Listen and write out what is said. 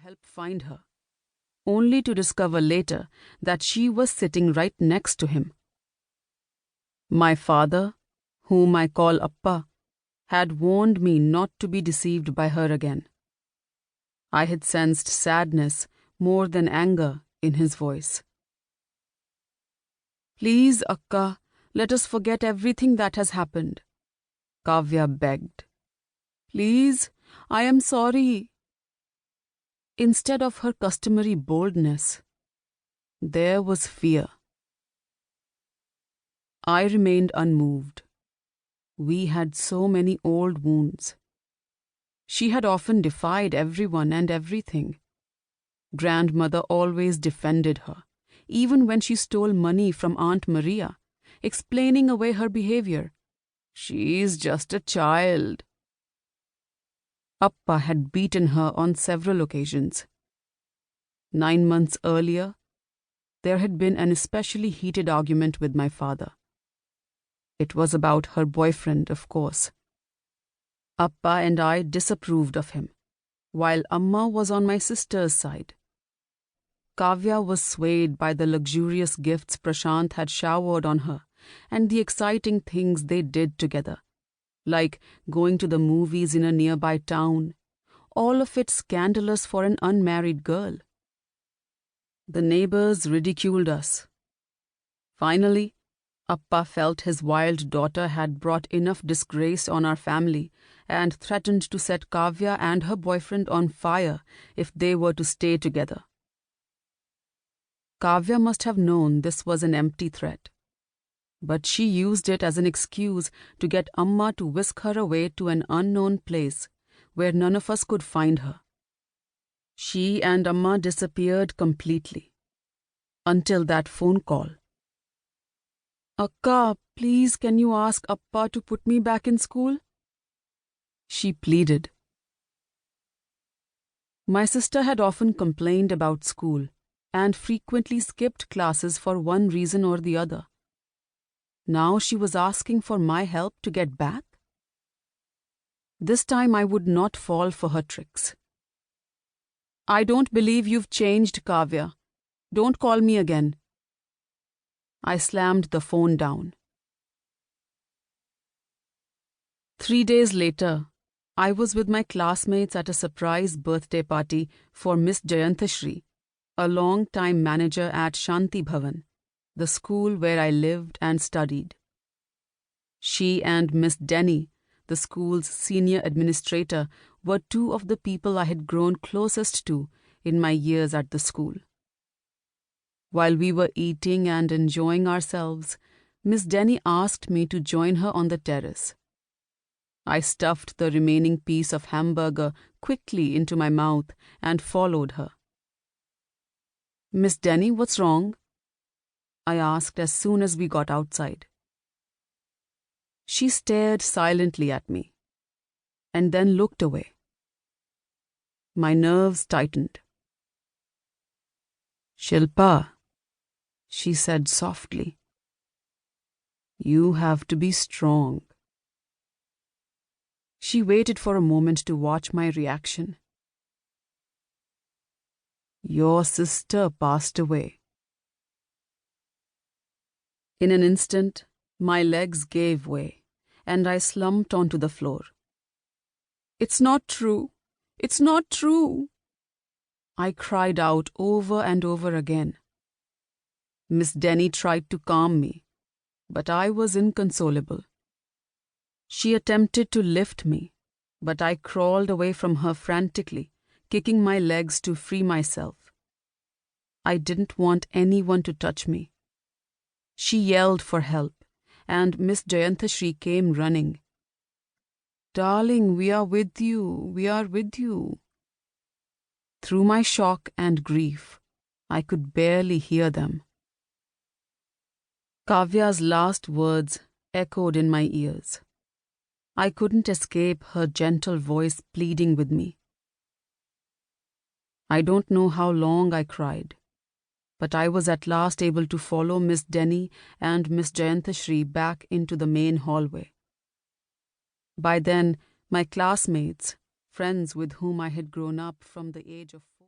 help find her, only to discover later that she was sitting right next to him. My father, whom I call Appa, had warned me not to be deceived by her again. I had sensed sadness more than anger in his voice. "Please, Akka, let us forget everything that has happened," Kavya begged. "Please, I am sorry." Instead of her customary boldness, there was fear. I remained unmoved. We had so many old wounds. She had often defied everyone and everything. Grandmother always defended her, even when she stole money from Aunt Maria, explaining away her behavior. "She's just a child." Appa had beaten her on several occasions. 9 months earlier, there had been an especially heated argument with my father. It was about her boyfriend, of course. Appa and I disapproved of him, while Amma was on my sister's side. Kavya was swayed by the luxurious gifts Prashant had showered on her and the exciting things they did together, like going to the movies in a nearby town, all of it scandalous for an unmarried girl. The neighbors ridiculed us. Finally, Appa felt his wild daughter had brought enough disgrace on our family and threatened to set Kavya and her boyfriend on fire if they were to stay together. Kavya must have known this was an empty threat, but she used it as an excuse to get Amma to whisk her away to an unknown place where none of us could find her. She and Amma disappeared completely, until that phone call. "Akka, please can you ask Appa to put me back in school?" she pleaded. My sister had often complained about school and frequently skipped classes for one reason or the other. Now she was asking for my help to get back? This time I would not fall for her tricks. "I don't believe you've changed, Kavya. Don't call me again." I slammed the phone down. 3 days later, I was with my classmates at a surprise birthday party for Miss Jayantashri, a long-time manager at Shanti Bhavan, the school where I lived and studied. She and Miss Denny, the school's senior administrator, were two of the people I had grown closest to in my years at the school. While we were eating and enjoying ourselves, Miss Denny asked me to join her on the terrace. I stuffed the remaining piece of hamburger quickly into my mouth and followed her. "Miss Denny, what's wrong?" I asked as soon as we got outside. She stared silently at me and then looked away. My nerves tightened. "Shilpa," she said softly, "you have to be strong." She waited for a moment to watch my reaction. "Your sister passed away." In an instant, my legs gave way, and I slumped onto the floor. "It's not true! It's not true!" I cried out over and over again. Miss Denny tried to calm me, but I was inconsolable. She attempted to lift me, but I crawled away from her frantically, kicking my legs to free myself. I didn't want anyone to touch me. She yelled for help, and Miss Jayantashri came running. "Darling, we are with you, we are with you." Through my shock and grief, I could barely hear them. Kavya's last words echoed in my ears. I couldn't escape her gentle voice pleading with me. I don't know how long I cried, but I was at last able to follow Miss Denny and Miss Jayantashri back into the main hallway. By then, my classmates, friends with whom I had grown up from the age of